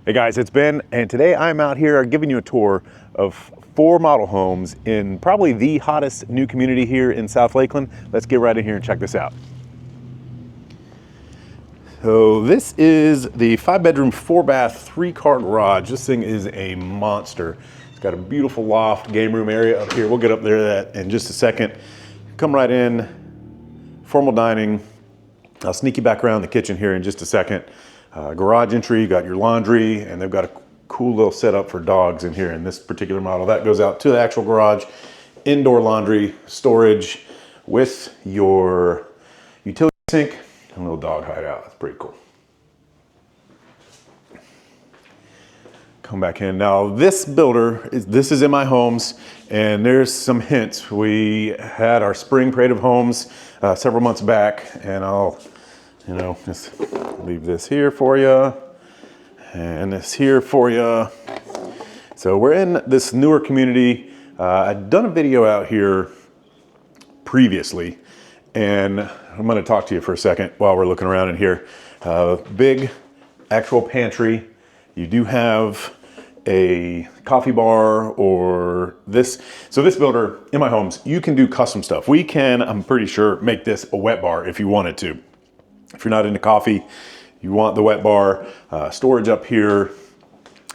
Hey guys, it's Ben, and today I'm out here giving you a tour of 4 model homes in probably the hottest new community here in South Lakeland. Let's get right in here and check this out. So this is the 5-bedroom, 4-bath, 3-car garage. This thing is a monster. It's got a beautiful loft, game room area up here. We'll get up there to that in just a second. Come right in, formal dining. I'll sneak you back around the kitchen here in just a second. Garage entry, you got your laundry, and they've got a cool little setup for dogs in here in this particular model. That goes out to the actual garage, indoor laundry, storage with your utility sink and a little dog hideout. That's pretty cool. Come back in. Now this builder, this is in my homes, and there's some hints. We had our spring parade of homes several months back, and I'll just leave this here for you and this here for you. So we're in this newer community. I'd done a video out here previously, and I'm going to talk to you for a second while we're looking around in here. Big actual pantry. You do have a coffee bar or this. So this builder, in my homes, you can do custom stuff. We can, I'm pretty sure, make this a wet bar if you wanted to. If you're not into coffee, you want the wet bar, storage up here.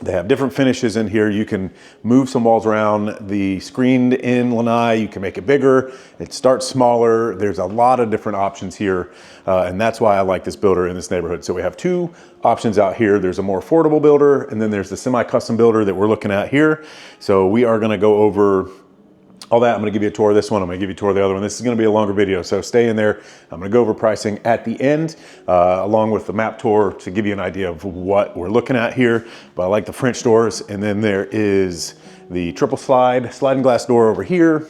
They have different finishes in here. You can move some walls around. The screened in lanai, you can make it bigger. It starts smaller. There's a lot of different options here. And that's why I like this builder in this neighborhood. So we have 2 options out here. There's a more affordable builder, and then there's the semi-custom builder that we're looking at here. So we are gonna go over all that. I'm going to give you a tour of this one. I'm going to give you a tour of the other one. This is going to be a longer video, so stay in there. I'm going to go over pricing at the end, along with the map tour to give you an idea of what we're looking at here. But I like the French doors, and then there is the triple sliding glass door over here.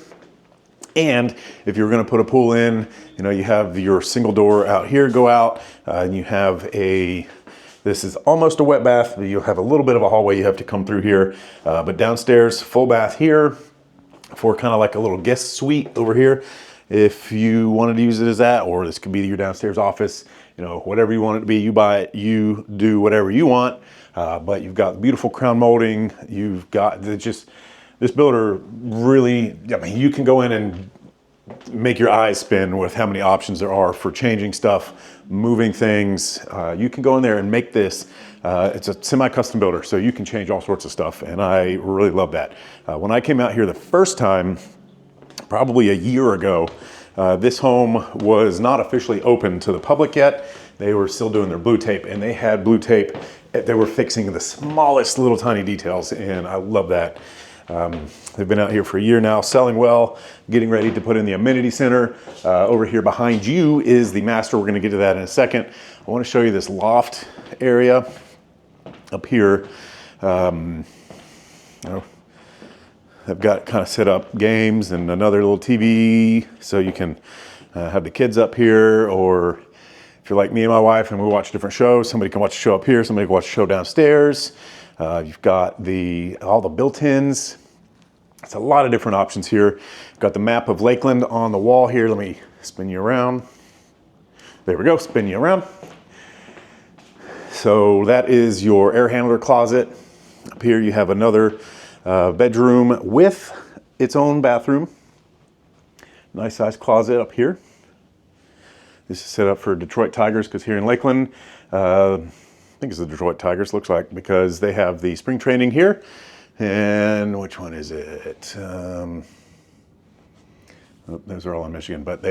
And if you're going to put a pool in, you have your single door out here go out, and you have this is almost a wet bath, but you'll have a little bit of a hallway you have to come through here. But downstairs, full bath here, for kind of like a little guest suite over here. If you wanted to use it as that, or this could be your downstairs office, whatever you want it to be, you buy it, you do whatever you want. But you've got beautiful crown molding. You've got this builder really, you can go in and make your eyes spin with how many options there are for changing stuff, moving things. You can go in there and make this. It's a semi-custom builder, so you can change all sorts of stuff, and I really love that. When I came out here the first time, probably a year ago, this home was not officially open to the public yet. They were still doing their blue tape, and they had blue tape. They were fixing the smallest little tiny details, and I love that. They've been out here for a year now, selling well, getting ready to put in the amenity center. Over here behind you is the master. We're going to get to that in a second. I want to show you this loft area up here. I've got kind of set up games and another little TV, so you can have the kids up here, or if you're like me and my wife and we watch different shows, somebody can watch a show up here, somebody can watch a show downstairs. You've got all the built-ins. It's a lot of different options here. Got the map of Lakeland on the wall here. Let me spin you around. There we go, spin you around. So that is your air handler closet. Up here you have another bedroom with its own bathroom. Nice size closet up here. This is set up for Detroit Tigers, because here in Lakeland, I think it's the Detroit Tigers, looks like, because they have the spring training here. And which one is it? Those are all in Michigan, but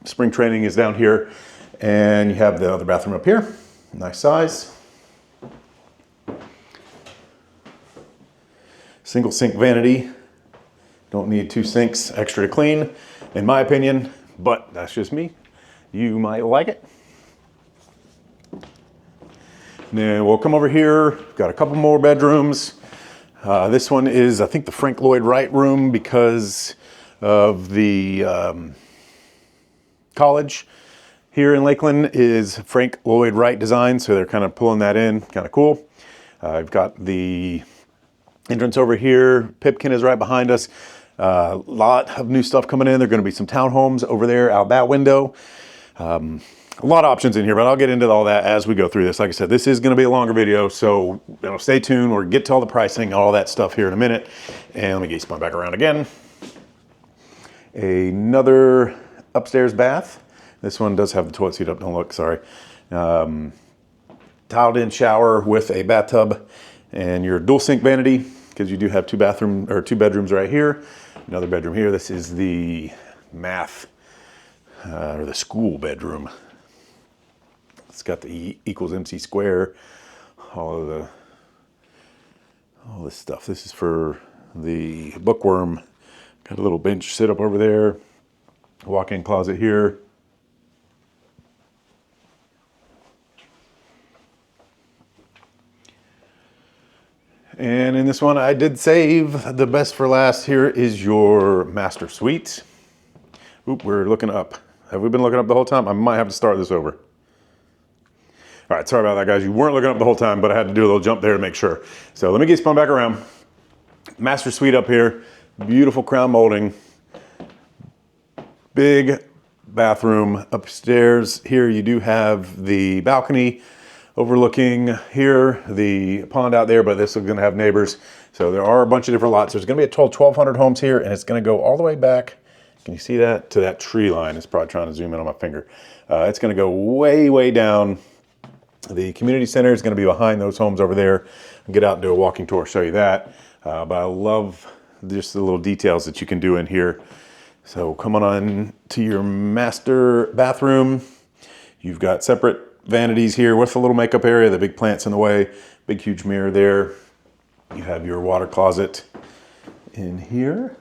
spring training is down here, and you have the other bathroom up here. Nice size. Single sink vanity. Don't need 2 sinks extra to clean, in my opinion, but that's just me. You might like it. Now we'll come over here. Got a couple more bedrooms. This one is, I think, the Frank Lloyd Wright room because of the college here in Lakeland is Frank Lloyd Wright design, so they're kind of pulling that in, kind of cool. I've got the entrance over here. Pipkin is right behind us. A lot of new stuff coming in. There are going to be some townhomes over there out that window. A a lot of options in here, but I'll get into all that as we go through this. Like I said, this is going to be a longer video, so stay tuned. We'll get to all the pricing, all that stuff here in a minute. And let me get you spun back around again. Another upstairs bath. This one does have the toilet seat up. Don't look, sorry. Tiled in shower with a bathtub and your dual sink vanity, because you do have two bedrooms right here. Another bedroom here. This is the math or the school bedroom. It's got the E equals MC square, all this stuff. This is for the bookworm. Got a little bench sit up over there. Walk-in closet here. And in this one, I did save the best for last. Here is your master suite. Oop, we're looking up. Have we been looking up the whole time? I might have to start this over. All right, sorry about that, guys. You weren't looking up the whole time, but I had to do a little jump there to make sure. So let me get spun back around. Master suite up here. Beautiful crown molding. Big bathroom upstairs. Here you do have the balcony overlooking here, the pond out there, but this is going to have neighbors. So there are a bunch of different lots. There's going to be a total 1,200 homes here, and it's going to go all the way back. Can you see that? To that tree line. It's probably trying to zoom in on my finger. It's going to go way, way down. The community center is going to be behind those homes over there. I'll get out and do a walking tour, show you that. But I love just the little details that you can do in here. So coming on to your master bathroom, you've got separate vanities here with a little makeup area, the big plants in the way, big huge mirror there. You have your water closet in here.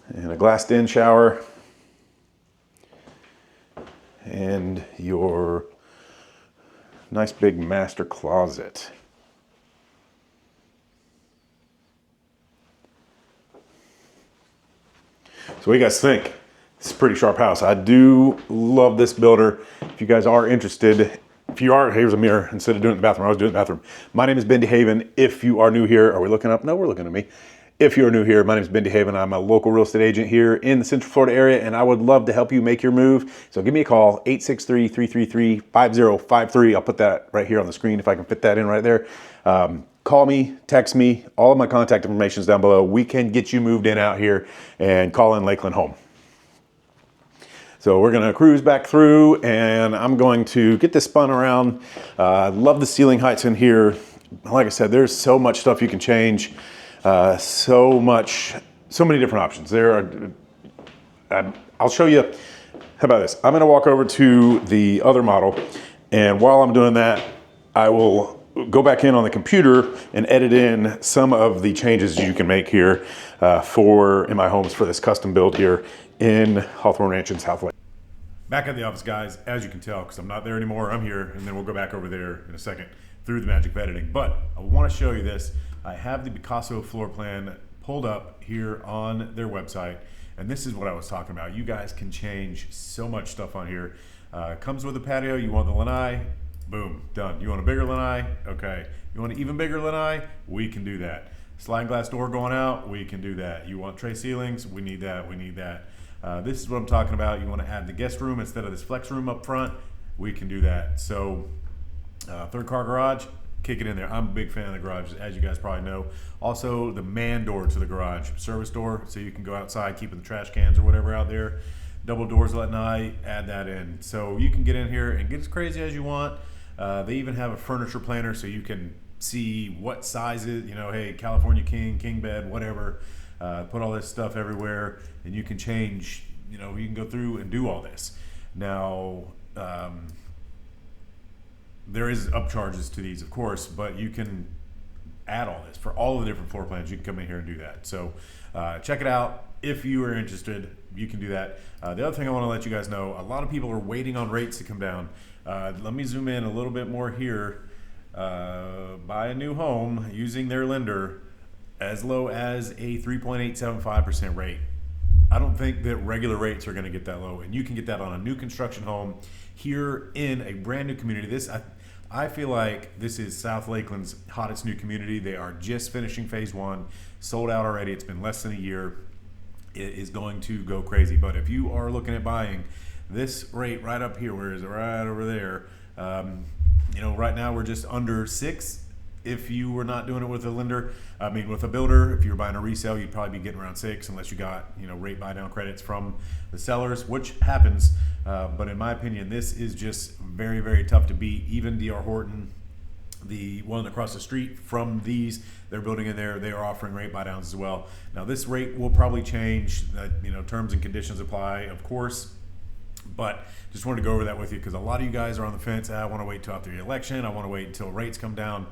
And a glassed in shower. And your nice big master closet. So what do you guys think? It's a pretty sharp house. I do love this builder. If you guys are interested, if you are, here's a mirror. Instead of doing it in the bathroom, I was doing it in the bathroom. My name is Ben DeHaven. If you are new here, are we looking up? No, we're looking at me. If you're new here, my name is Ben DeHaven. I'm a local real estate agent here in the Central Florida area, and I would love to help you make your move. So give me a call, 863-333-5053. I'll put that right here on the screen if I can fit that in right there. Call me, text me. All of my contact information is down below. We can get you moved in out here and call in Lakeland home. So we're gonna cruise back through, and I'm going to get this spun around. I love the ceiling heights in here. Like I said, there's so much stuff you can change. So many different options. I'll show you. How about this? I'm gonna walk over to the other model, and while I'm doing that, I will go back in on the computer and edit in some of the changes you can make here in my homes for this custom build here in Hawthorne Ranch in South Lakeland. Back at the office, guys, as you can tell, because I'm not there anymore, I'm here, and then we'll go back over there in a second through the magic of editing. But I want to show you this. I have the Picasso floor plan pulled up here on their website, and this is what I was talking about. You guys can change so much stuff on here. Comes with a patio. You want the lanai, boom, done. You want a bigger lanai? Okay. You want an even bigger lanai? We can do that. Sliding glass door going out? We can do that. You want tray ceilings? We need that. We need that. This is what I'm talking about. You want to add the guest room instead of this flex room up front? We can do that. So third car garage, kick it in there. I'm a big fan of the garage, as you guys probably know. Also, the man door to the garage, service door, so you can go outside, keeping the trash cans or whatever out there. Double doors at night, add that in. So you can get in here and get as crazy as you want. They even have a furniture planner, so you can see what sizes, hey, California king bed, whatever. Put all this stuff everywhere, and you can change, you can go through and do all this. Now, there is upcharges to these, of course, but you can add all this for all the different floor plans. You can come in here and do that. So check it out. If you are interested, you can do that. The other thing I want to let you guys know, a lot of people are waiting on rates to come down. Let me zoom in a little bit more here. Buy a new home using their lender as low as a 3.875% rate. I don't think that regular rates are going to get that low, and you can get that on a new construction home here in a brand new community. I feel like this is South Lakeland's hottest new community. They are just finishing phase 1, sold out already. It's been less than a year. it is going to go crazy. But if you are looking at buying, this rate right up here, where is it? Right over there. You know, right now we're just under 6. If you were not doing it with a lender, I mean with a builder, if you were buying a resale, you'd probably be getting around 6 unless you got, you know, rate buy down credits from the sellers, which happens. But in my opinion, this is just very, very tough to beat. Even D.R. Horton, the one across the street from these, they're building in there, they are offering rate buy downs as well. Now this rate will probably change, you know, terms and conditions apply, of course. But just wanted to go over that with you because a lot of you guys are on the fence. I want to wait till after the election. I want to wait until rates come down.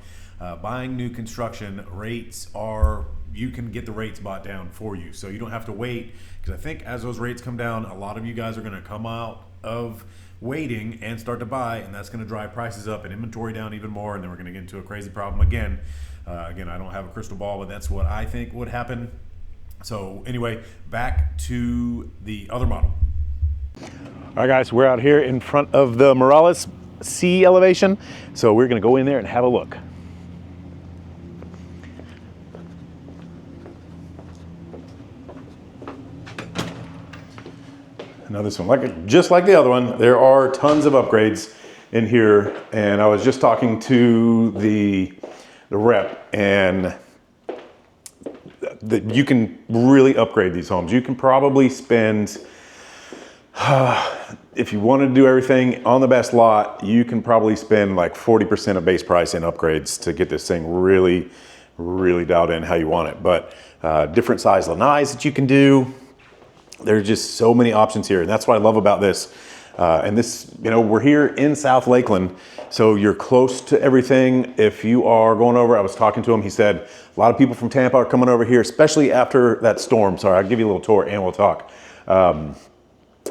Buying new construction, rates are, you can get the rates bought down for you. So you don't have to wait, because I think as those rates come down, a lot of you guys are going to come out of waiting and start to buy, and that's going to drive prices up and inventory down even more, and then we're going to get into a crazy problem again. Again, I don't have a crystal ball, but that's what I think would happen. So anyway, back to the other model. All right, guys, we're out here in front of the Morales sea elevation, so we're going to go in there and have a look. Now this one, just like the other one, there are tons of upgrades in here, and I was just talking to the rep, and you can really upgrade these homes. You can probably spend, if you want to do everything on the best lot, you can probably spend like 40% of base price in upgrades to get this thing really, really dialed in how you want it. But different size lanais that you can do. There's just so many options here, and that's what I love about this. And this, you know, we're here in South Lakeland, so you're close to everything. If you are going over, I was talking to him, he said a lot of people from Tampa are coming over here, especially after that storm. Sorry, I'll give you a little tour and we'll talk.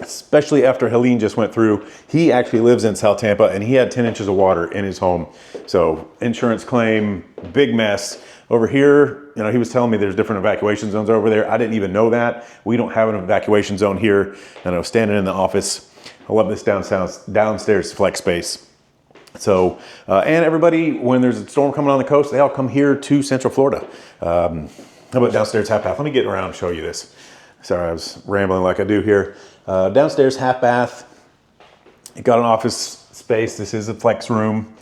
Especially after Helene just went through. He actually lives in South Tampa, and he had 10 inches of water in his home. So insurance claim, big mess. Over here, you know, he was telling me there's different evacuation zones over there. I didn't even know that. We don't have an evacuation zone here. And I was standing in the office. I love this downstairs flex space. So, and everybody, when there's a storm coming on the coast, they all come here to Central Florida. How about downstairs half bath? Let me get around and show you this. Sorry, I was rambling like I do here. Downstairs half bath. You got an office space. This is a flex room.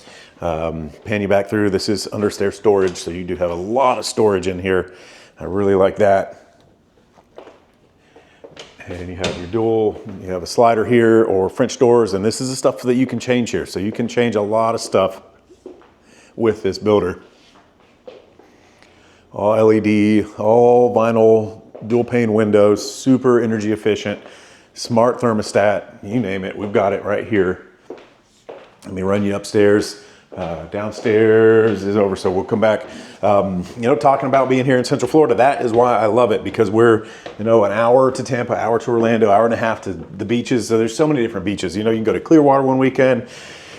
Pan you back through. This is understair storage, so you do have a lot of storage in here. I really like that. And you have your dual, you have a slider here or French doors, and this is the stuff that you can change here. So you can change a lot of stuff with this builder. All LED, all vinyl, dual pane windows, super energy efficient, smart thermostat, you name it, we've got it right here. Let me run you upstairs. Downstairs is over, so we'll come back. You know, talking about being here in Central Florida, that is why I love it, because we're, you know, an hour to Tampa, hour to Orlando, hour and a half to the beaches. So there's so many different beaches. You know, you can go to Clearwater one weekend,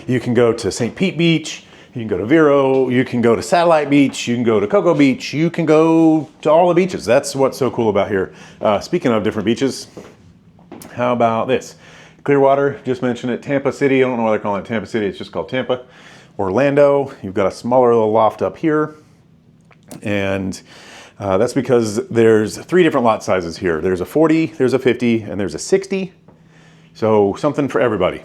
you can go to St. Pete Beach, you can go to Vero, you can go to Satellite Beach, you can go to Cocoa Beach, you can go to all the beaches. That's what's so cool about here. Speaking of different beaches, how about this? Clearwater, just mentioned it. Tampa City, I don't know why they're calling it Tampa City, it's just called Tampa. Orlando, you've got a smaller little loft up here, and that's because there's 3 different lot sizes here. There's a 40, there's a 50, and there's a 60, so something for everybody.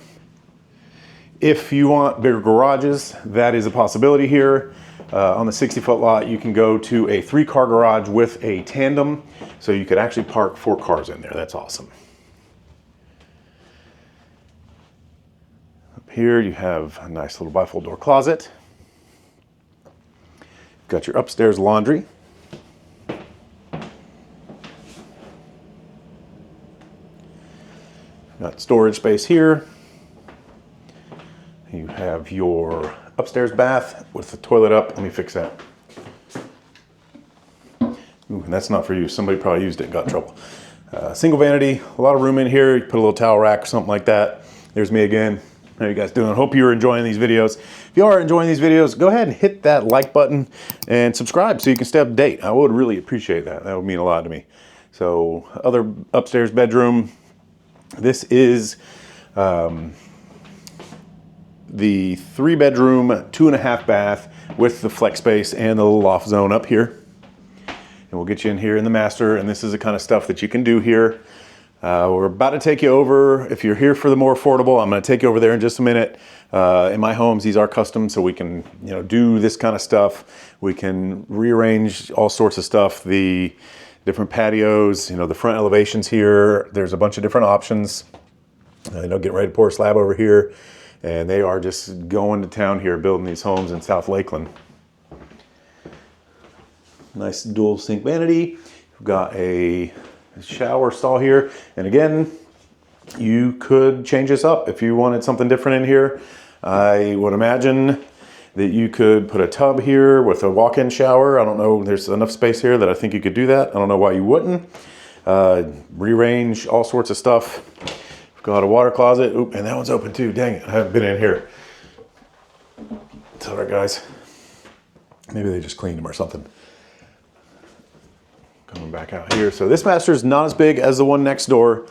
If you want bigger garages, that is a possibility here. On the 60-foot lot, you can go to a 3-car garage with a tandem, so you could actually park 4 cars in there. That's awesome. Here you have a nice little bifold door closet. Got your upstairs laundry. Got storage space here. You have your upstairs bath with the toilet up. Let me fix that. Ooh, and that's not for you. Somebody probably used it and got in trouble. Single vanity, a lot of room in here. You put a little towel rack or something like that. There's me again. How you guys doing? Hope you're enjoying these videos. If you are enjoying these videos, go ahead and hit that like button and subscribe so you can stay up to date. I would really appreciate that. That would mean a lot to me. So, other upstairs bedroom. This is the 3-bedroom, 2.5 bath with the flex space and the little loft zone up here. and we'll get you in here in the master. And this is the kind of stuff that you can do here. We're about to take you over. If you're here for the more affordable, I'm going to take you over there in just a minute. In my homes, these are custom, so we can, do this kind of stuff. We can rearrange all sorts of stuff. The different patios, the front elevations here. There's a bunch of different options. Getting ready to pour a slab over here, and they are just going to town here building these homes in South Lakeland. Nice dual sink vanity. We've got a shower stall here, and again, you could change this up if you wanted something different in here. I would imagine that you could put a tub here with a walk-in shower. I don't know, there's enough space here that I think you could do that. I don't know why you wouldn't. Rearrange all sorts of stuff. We've got a water closet. Oop, and that one's open too. Dang it, I haven't been in here. It's all right, guys. Maybe they just cleaned them or something. Coming back out here. So this master is not as big as the one next door,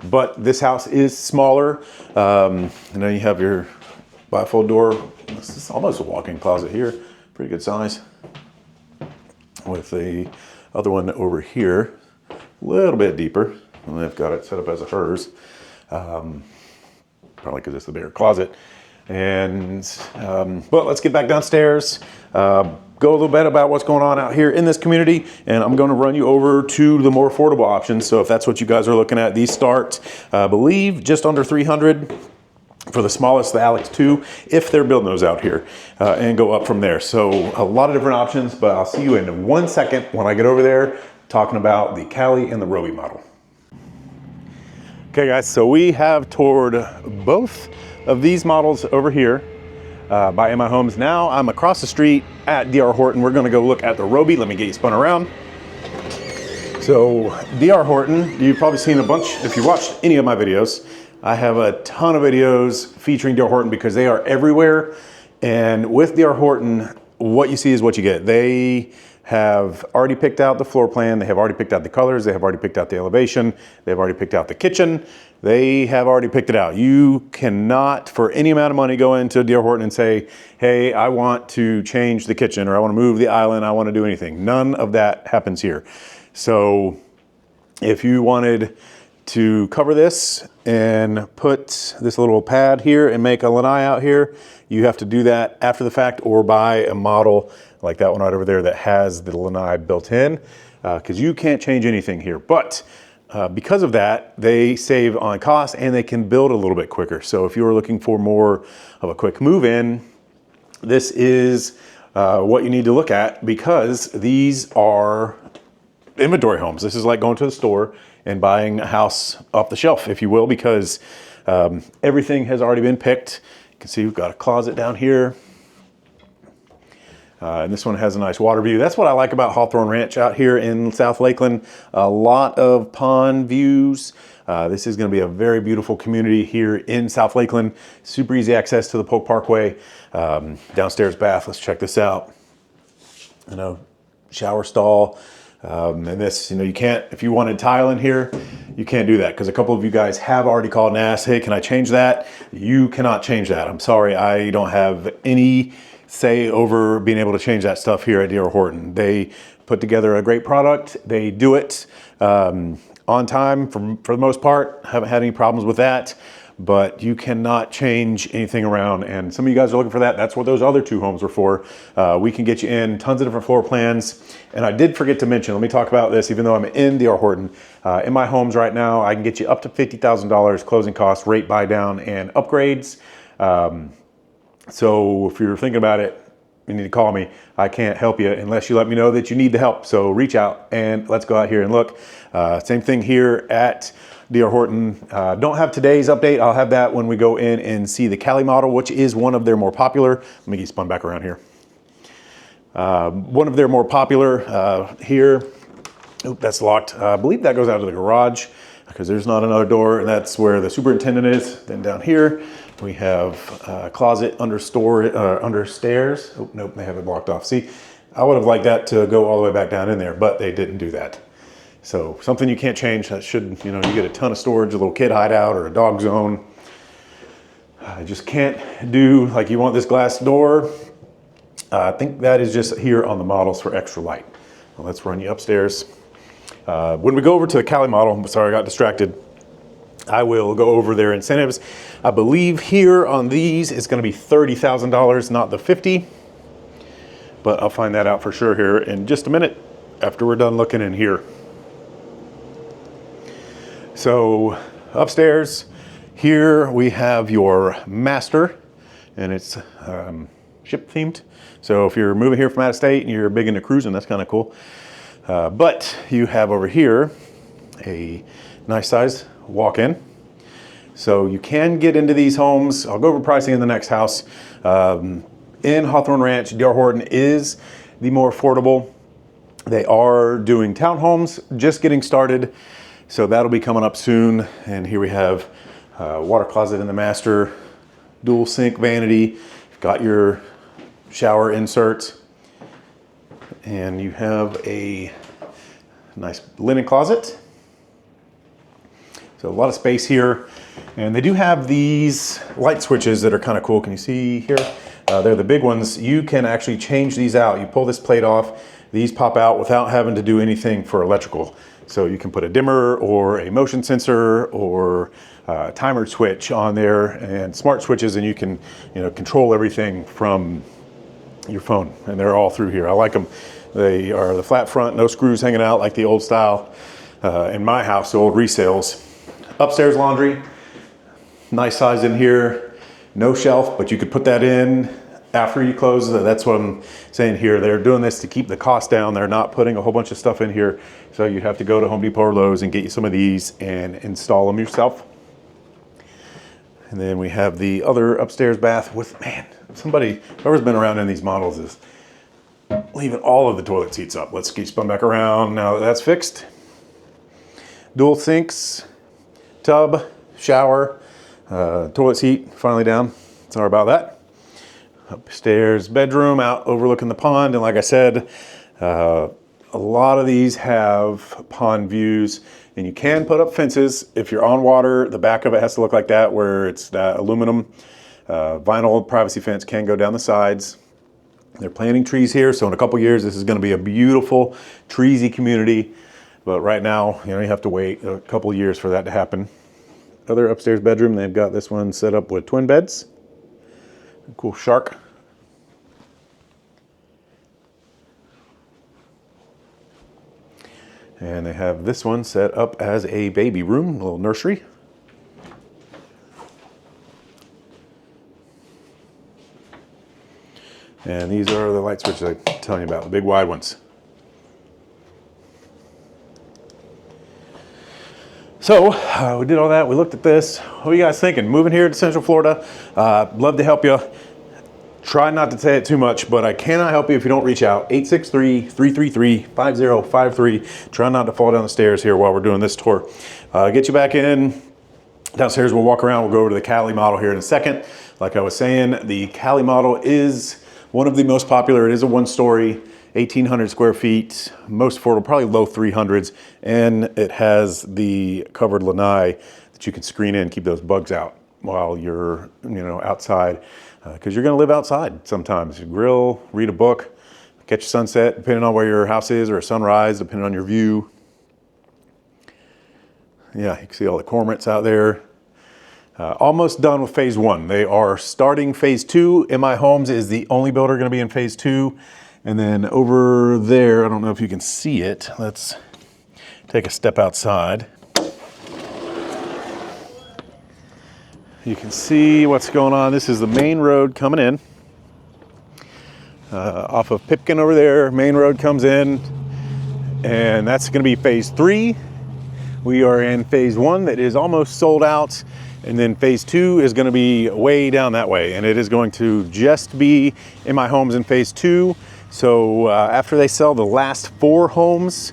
but this house is smaller. And then you have your bifold door. This is almost a walk-in closet here. Pretty good size. With the other one over here, a little bit deeper. And they've got it set up as a hers. Probably because it's the bigger closet. And but let's get back downstairs. Go a little bit about what's going on out here in this community, and I'm going to run you over to the more affordable options. So if that's what you guys are looking at, these start, I believe, just under $300 for the smallest, the Alex 2, if they're building those out here, and go up from there. So a lot of different options, but I'll see you in 1 second when I get over there talking about the Cali and the Roby model. Okay guys, so we have toured both of these models over here by In My Homes. Now I'm across the street at D.R. Horton. We're gonna go look at the Roby. Let me get you spun around. So D.R. Horton, you've probably seen a bunch, if you watched any of my videos. I have a ton of videos featuring D.R. Horton because they are everywhere. And with D.R. Horton, what you see is what you get. They have already picked out the floor plan. They have already picked out the colors. They have already picked out the elevation. They've already picked out the kitchen. They have already picked it out. You cannot, for any amount of money, go into D.R. Horton and say, hey, I want to change the kitchen, or I want to move the island, I want to do anything. None of that happens here. So if you wanted to cover this and put this little pad here and make a lanai out here, you have to do that after the fact or buy a model like that one right over there that has the lanai built in, because you can't change anything here. But because of that, they save on cost and they can build a little bit quicker. So if you're looking for more of a quick move in, this is what you need to look at, because these are inventory homes. This is like going to the store and buying a house off the shelf, if you will, because everything has already been picked. You can see we've got a closet down here. And this one has a nice water view. That's what I like about Hawthorne Ranch out here in South Lakeland. A lot of pond views. This is going to be a very beautiful community here in South Lakeland. Super easy access to the Polk Parkway. Downstairs bath. Let's check this out. Shower stall. And this, you can't, if you wanted tile in here, you can't do that, because a couple of you guys have already called and asked, hey, can I change that? You cannot change that. I'm sorry, I don't have any say over being able to change that stuff here at D.R. Horton. They put together a great product. They do it on time for the most part. Haven't had any problems with that. But you cannot change anything around. And some of you guys are looking for that. That's what those other two homes are for. We can get you in tons of different floor plans. And I did forget to mention, let me talk about this, even though I'm in D.R. Horton. In my homes right now, I can get you up to $50,000 closing costs, rate buy down, and upgrades. So if you're thinking about it, you need to call me. I can't help you unless you let me know that you need the help. So reach out and let's go out here and look. Same thing here at D.R. Horton. Don't have today's update. I'll have that when we go in and see the Cali model, which is one of their more popular. Let me get spun back around here. One of their more popular here. Oop, that's locked. I believe that goes out to the garage because there's not another door, and that's where the superintendent is. Then down here, we have a closet under stairs. Oh, nope, they have it blocked off. See, I would have liked that to go all the way back down in there, but they didn't do that. So something you can't change. That should, you get a ton of storage, a little kid hideout or a dog zone. I just can't do, like, you want this glass door. I think that is just here on the models for extra light. let's run you upstairs. When we go over to the Cali model, sorry, I got distracted. I will go over their incentives. I believe here on these, it's gonna be $30,000, not the 50, but I'll find that out for sure here in just a minute after we're done looking in here. So upstairs, here we have your master, and it's ship themed. So if you're moving here from out of state and you're big into cruising, that's kind of cool. But you have over here a nice size walk-in. So you can get into these homes. I'll go over pricing in the next house. In Hawthorne Ranch, D.R. Horton is the more affordable. They are doing townhomes, just getting started. So that'll be coming up soon. And here we have water closet in the master, dual sink vanity, got your shower inserts, and you have a nice linen closet. So a lot of space here. And they do have these light switches that are kind of cool. Can you see here? They're the big ones. You can actually change these out. You pull this plate off, these pop out without having to do anything for electrical. So you can put a dimmer or a motion sensor or a timer switch on there, and smart switches, and you can control everything from your phone. And they're all through here. I like them. They are the flat front, no screws hanging out like the old style. In my house, the old resales. Upstairs laundry, nice size in here. No shelf, but you could put that in after you close. That's what I'm saying here. They're doing this to keep the cost down. They're not putting a whole bunch of stuff in here. So you have to go to Home Depot or Lowe's and get you some of these and install them yourself. And then we have the other upstairs bath with, man, somebody, whoever's been around in these models is leaving all of the toilet seats up. Let's get spun back around now that that's fixed. Dual sinks, tub, shower, toilet seat finally down. Sorry about that. Upstairs bedroom out overlooking the pond. And like I said, a lot of these have pond views, and you can put up fences. If you're on water, the back of it has to look like that, where it's that aluminum vinyl privacy fence can go down the sides. They're planting trees here, so in a couple years, this is going to be a beautiful, treesy community. But right now, you have to wait a couple years for that to happen. Other upstairs bedroom, they've got this one set up with twin beds. Cool shark. And they have this one set up as a baby room, a little nursery. And these are the light switches I'm telling you about, the big wide ones. So we did all that. We looked at this. What are you guys thinking? Moving here to Central Florida. Love to help you. Try not to say it too much, but I cannot help you if you don't reach out. 863-333-5053. Try not to fall down the stairs here while we're doing this tour. Get you back in. Downstairs, we'll walk around. We'll go over to the Cali model here in a second. Like I was saying, the Cali model is one of the most popular. It is a one-story, 1,800 square feet, most affordable, probably low 300s, and it has the covered lanai that you can screen in, keep those bugs out while you're outside, because you're going to live outside sometimes. You grill, read a book, catch a sunset, depending on where your house is, or a sunrise, depending on your view. Yeah, you can see all the cormorants out there. Almost done with phase one. They are starting phase two. MI Homes is the only builder going to be in phase two. And then over there, I don't know if you can see it. Let's take a step outside. You can see what's going on. This is the main road coming in. Off of Pipkin over there, main road comes in. And that's going to be phase three. We are in phase one that is almost sold out. And then phase two is going to be way down that way. And it is going to just be MI Homes in phase two. So after they sell the last 4 homes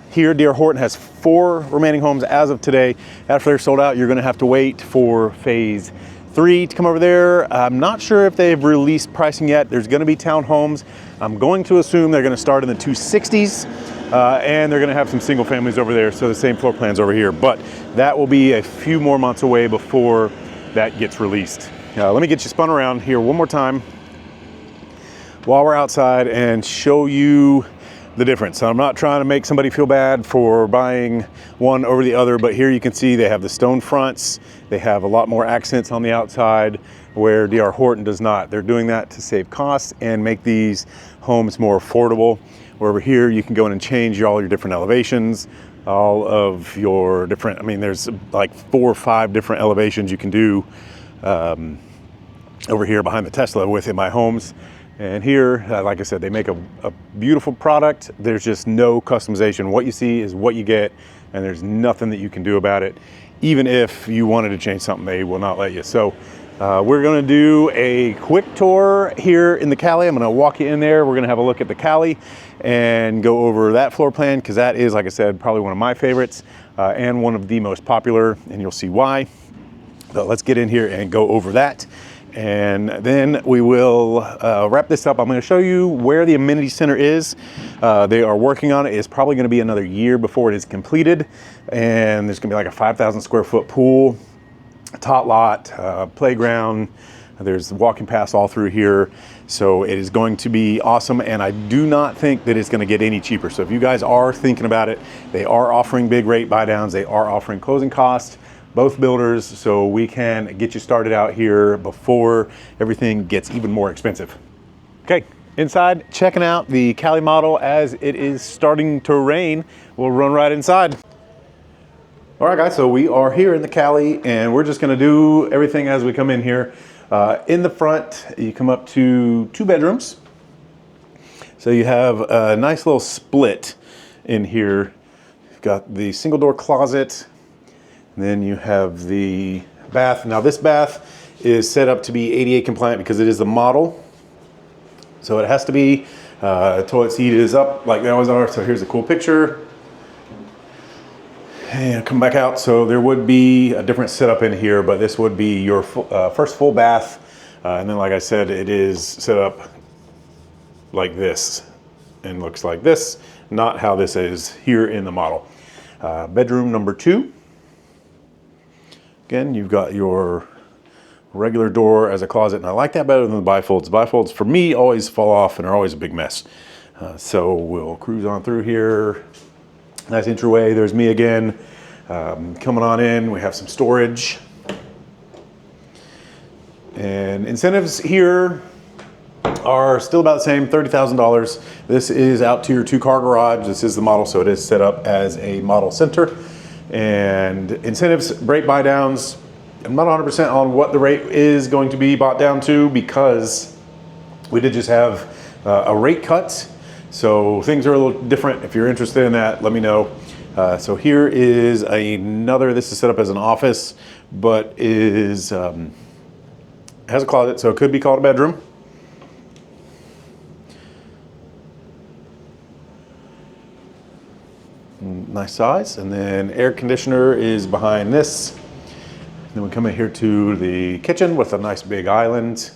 here, D.R. Horton has 4 remaining homes as of today. After they're sold out, you're going to have to wait for phase 3 to come over there. I'm not sure if they've released pricing yet. There's going to be townhomes. I'm going to assume they're going to start in the 260s, and they're going to have some single families over there, so the same floor plans over here. But that will be a few more months away before that gets released. Let me get you spun around here one more time while we're outside and show you the difference. I'm not trying to make somebody feel bad for buying one over the other, but here you can see they have the stone fronts. They have a lot more accents on the outside where D.R. Horton does not. They're doing that to save costs and make these homes more affordable. Where over here you can go in and change all your different elevations, all of your different, I mean, there's like 4 or 5 different elevations you can do over here behind the Tesla with In My Homes. And here, like I said, they make a beautiful product. There's just no customization. What you see is what you get, and there's nothing that you can do about it. Even if you wanted to change something, they will not let you. So we're gonna do a quick tour here in the Cali. I'm gonna walk you in there. We're gonna have a look at the Cali and go over that floor plan, because that is, like I said, probably one of my favorites and one of the most popular, and you'll see why. But let's get in here and go over that. And then we will wrap this up. I'm going to show you where the amenity center is. They are working on it. It's probably going to be another year before it is completed. And there's going to be like a 5,000 square foot pool, tot lot, playground. There's walking paths all through here. So it is going to be awesome. And I do not think that it's going to get any cheaper. So if you guys are thinking about it, they are offering big rate buy downs. They are offering closing costs, both builders, so we can get you started out here before everything gets even more expensive. Okay, inside, checking out the Cali model as it is starting to rain. We'll run right inside. All right, guys, so we are here in the Cali, and we're just gonna do everything as we come in here. In the front, you come up to 2 bedrooms. So you have a nice little split in here. You've got the single door closet. Then you have the bath. Now this bath is set up to be ADA compliant because it is the model. So it has to be, toilet seat is up like they always are. So here's a cool picture. And come back out. So there would be a different setup in here, but this would be your first full bath. And then like I said, it is set up like this and looks like this, not how this is here in the model. Bedroom number 2. Again, you've got your regular door as a closet, and I like that better than the bifolds. Bifolds, for me, always fall off and are always a big mess. So we'll cruise on through here. Nice entryway. There's me again. Coming on in, we have some storage. And incentives here are still about the same, $30,000. This is out to your 2-car garage. This is the model, so it is set up as a model center. And incentives, rate buy downs, I'm not 100% on what the rate is going to be bought down to, because we did just have a rate cut. So things are a little different. If you're interested in that, let me know. So here is another, this is set up as an office, but is has a closet, so it could be called a bedroom. Nice size. And then air conditioner is behind this. Then we come in here to the kitchen with a nice big island.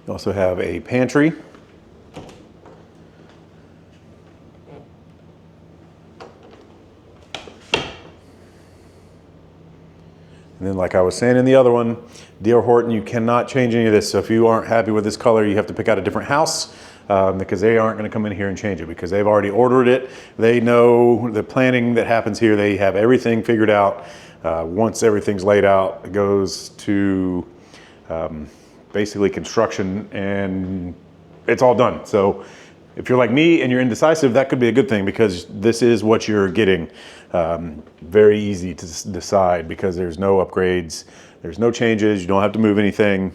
You also have a pantry. And then, like I was saying in the other one, D.R. Horton, you cannot change any of this. So if you aren't happy with this color, you have to pick out a different house. Because they aren't going to come in here and change it, because they've already ordered it. They know the planning that happens here. They have everything figured out. Once everything's laid out, it goes to basically construction, and it's all done. So if you're like me and you're indecisive, that could be a good thing, because this is what you're getting. Very easy to decide, because there's no upgrades, there's no changes, you don't have to move anything.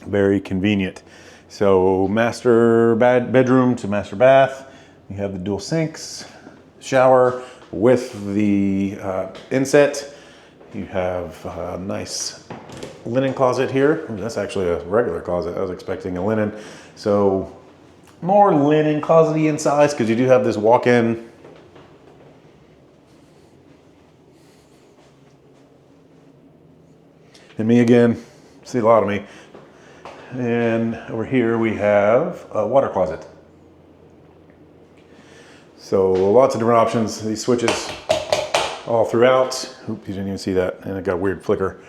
Very convenient. So master bedroom to master bath. You have the dual sinks, shower with the inset. You have a nice linen closet here. Ooh, that's actually a regular closet. I was expecting a linen. So more linen closet-y in size, because you do have this walk-in. And me again, see a lot of me. And over here we have a water closet. So lots of different options. These switches all throughout. Oop, you didn't even see that, and it got a weird flicker.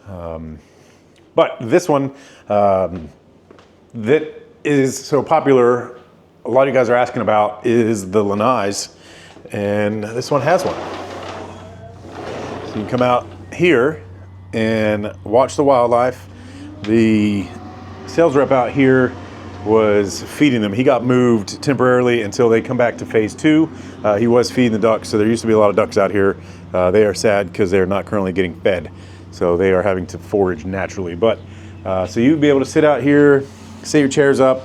But this one that is so popular a lot of you guys are asking about is the lanais, and this one has one. So you can come out here and watch the wildlife. The sales rep out here was feeding them. He got moved temporarily until they come back to phase 2. He was feeding the ducks, so there used to be a lot of ducks out here. They are sad because they're not currently getting fed, so they are having to forage naturally. But so you'd be able to sit out here, set your chairs up,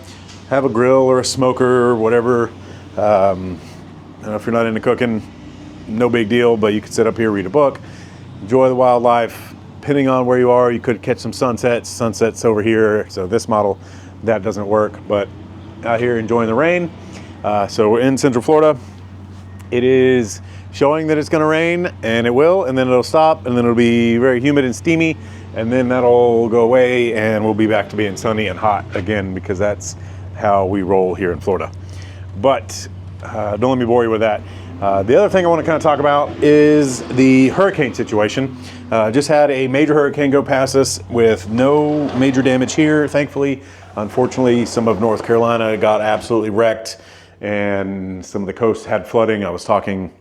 have a grill or a smoker or whatever. If you're not into cooking, no big deal, but you could sit up here, read a book, enjoy the wildlife. Depending on where you are, you could catch some sunsets over here. So this model, that doesn't work, but out here enjoying the rain. So we're in Central Florida. It is showing that it's gonna rain, and it will, and then it'll stop, and then it'll be very humid and steamy, and then that'll go away, and we'll be back to being sunny and hot again, because that's how we roll here in Florida. But don't let me bore you with that. The other thing I want to kind of talk about is the hurricane situation. Just had a major hurricane go past us with no major damage here, thankfully. Unfortunately, some of North Carolina got absolutely wrecked, and some of the coast had flooding. I was talking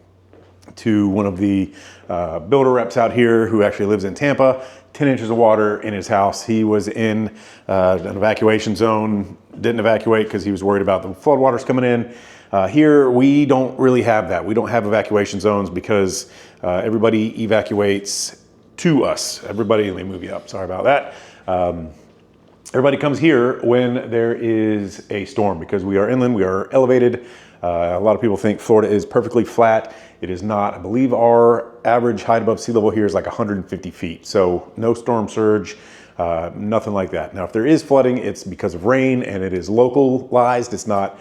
to one of the builder reps out here who actually lives in Tampa. 10 inches of water in his house. He was in an evacuation zone, didn't evacuate because he was worried about the floodwaters coming in. Here, we don't really have that. We don't have evacuation zones because everybody evacuates to us. Everybody, let me move you up, sorry about that. Everybody comes here when there is a storm because we are inland, we are elevated. A lot of people think Florida is perfectly flat. It is not. I believe our average height above sea level here is like 150 feet. So no storm surge, nothing like that. Now, if there is flooding, it's because of rain and it is localized. It's not,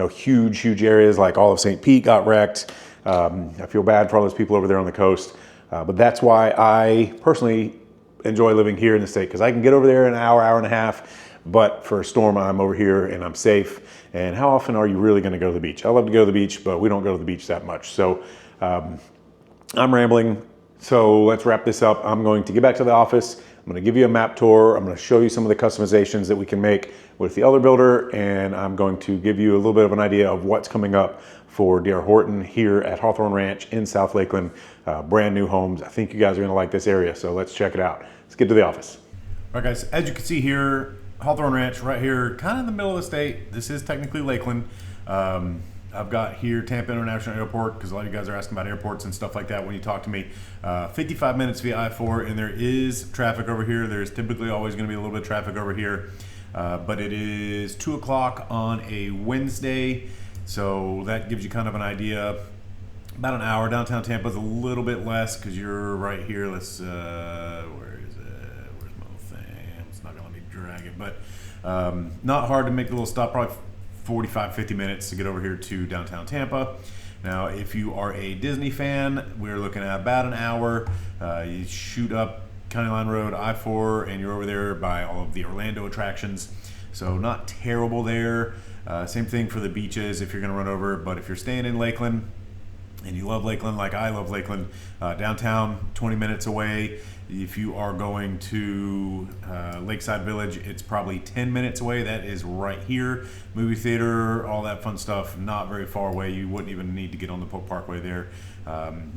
huge areas like all of St. Pete got wrecked. I feel bad for all those people over there on the coast. But that's why I personally enjoy living here in the state, because I can get over there in an hour and a half. But for a storm, I'm over here and I'm safe. And how often are you really going to go to the beach? I love to go to the beach, but we don't go to the beach that much. So I'm rambling. So let's wrap this up. I'm going to get back to the office. I'm going to give you a map tour. I'm going to show you some of the customizations that we can make with the other builder. And I'm going to give you a little bit of an idea of what's coming up for D.R. Horton here at Hawthorne Ranch in South Lakeland. Brand new homes. I think you guys are going to like this area. So let's check it out. Let's get to the office. All right, guys, as you can see here, Hawthorne Ranch right here, kind of in the middle of the state. This is technically Lakeland. I've got here Tampa International Airport, because a lot of you guys are asking about airports and stuff like that when you talk to me. 55 minutes via I-4, and there is traffic over here. There's typically always going to be a little bit of traffic over here, but it is 2 o'clock on a Wednesday, so that gives you kind of an idea. About an hour. Downtown Tampa is a little bit less because you're right here. Let's where is it? Where's my little thing? It's not gonna let me drag it, but not hard to make the little stop. Probably 45-50 minutes to get over here to downtown Tampa. Now, if you are a Disney fan, we're looking at about an hour. You shoot up County Line Road, I-4, and you're over there by all of the Orlando attractions. So not terrible there. Same thing for the beaches if you're gonna run over. But if you're staying in Lakeland, and you love Lakeland like I love Lakeland, downtown, 20 minutes away. If you are going to Lakeside Village, it's probably 10 minutes away. That is right here. Movie theater, all that fun stuff, not very far away. You wouldn't even need to get on the Polk Parkway there.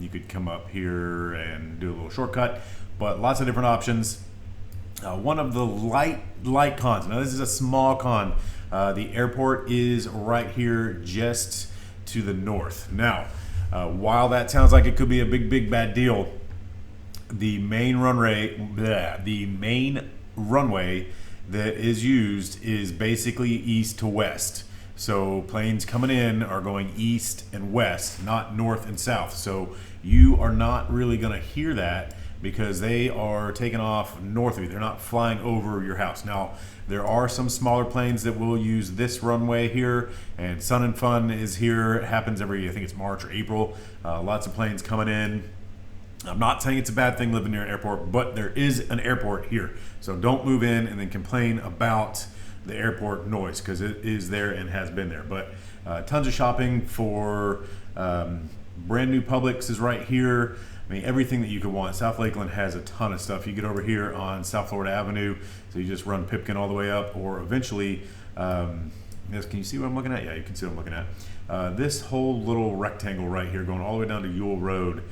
You could come up here and do a little shortcut, but lots of different options. One of the light cons, now this is a small con, the airport is right here just to the north. Now, while that sounds like it could be a big bad deal, the main runway that is used is basically east to west. So planes coming in are going east and west, not north and south. So you are not really going to hear that because they are taking off north of you. They're not flying over your house. Now, there are some smaller planes that will use this runway here, and Sun and Fun is here. It happens every, I think it's March or April. Lots of planes coming in. I'm not saying it's a bad thing living near an airport, but there is an airport here. So don't move in and then complain about the airport noise, because it is there and has been there. But tons of shopping for brand new Publix is right here. I mean, everything that you could want. South Lakeland has a ton of stuff. You get over here on South Florida Avenue, so you just run Pipkin all the way up, or eventually Yes, can you see what I'm looking at? Yeah, you can see what I'm looking at. This whole little rectangle right here going all the way down to Yule Road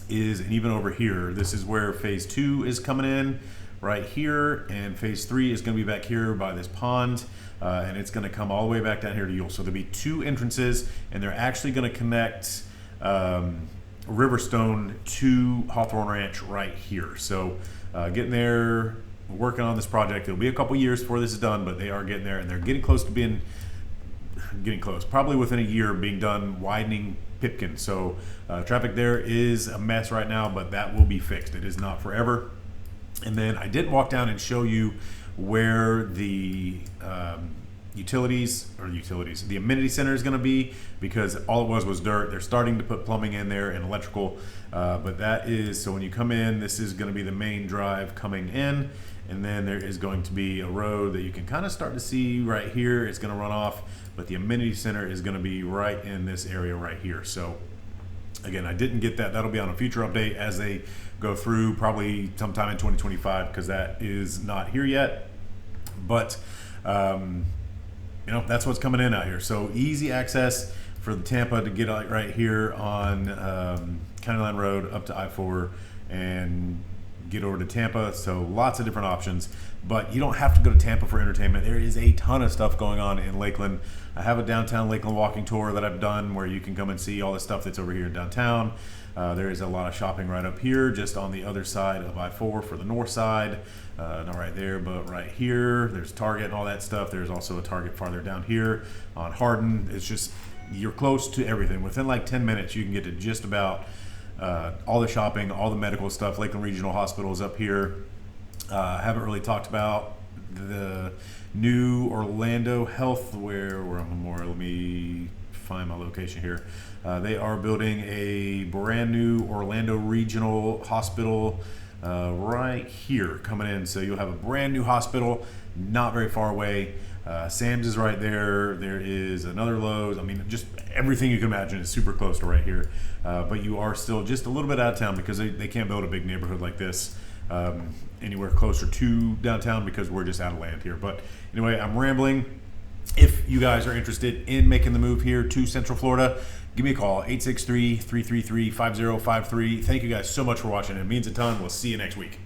is, and even over here, this is where phase 2 is coming in right here, and phase 3 is going to be back here by this pond, and it's going to come all the way back down here to Yule. So there'll be 2 entrances, and they're actually going to connect Riverstone to Hawthorne Ranch right here. So getting there, working on this project. It'll be a couple years before this is done, but they are getting there, and they're getting close to being probably within a year of being done widening Pipkin. So traffic there is a mess right now, but that will be fixed. It is not forever. And then I did walk down and show you where the the amenity center is going to be, because all it was dirt. They're starting to put plumbing in there and electrical, but that is, so when you come in, this is going to be the main drive coming in, and then there is going to be a road that you can kind of start to see right here. It's going to run off, but the amenity center is going to be right in this area right here. So again, I didn't get that. That'll be on a future update as they go through, probably sometime in 2025, because that is not here yet. But that's what's coming in out here. So easy access for the Tampa to get out right here on County Line Road up to I-4 and get over to Tampa. So lots of different options, but you don't have to go to Tampa for entertainment. There is a ton of stuff going on in Lakeland. I have a downtown Lakeland walking tour that I've done where you can come and see all the stuff that's over here in downtown. There is a lot of shopping right up here, just on the other side of I-4 for the north side. Not right there, but right here. There's Target and all that stuff. There's also a Target farther down here on Hardin. It's just, you're close to everything. Within like 10 minutes, you can get to just about all the shopping, all the medical stuff. Lakeland Regional Hospital is up here. I haven't really talked about the new Orlando Health, where we're on Memorial. Let me find my location here. They are building a brand new Orlando Regional Hospital right here coming in. So you'll have a brand new hospital not very far away. Sam's is right there. There is another Lowe's. I mean, just everything you can imagine is super close to right here. But you are still just a little bit out of town, because they can't build a big neighborhood like this anywhere closer to downtown, because we're just out of land here. But anyway, I'm rambling. If you guys are interested in making the move here to Central Florida, give me a call, 863-333-5053. Thank you guys so much for watching. It means a ton. We'll see you next week.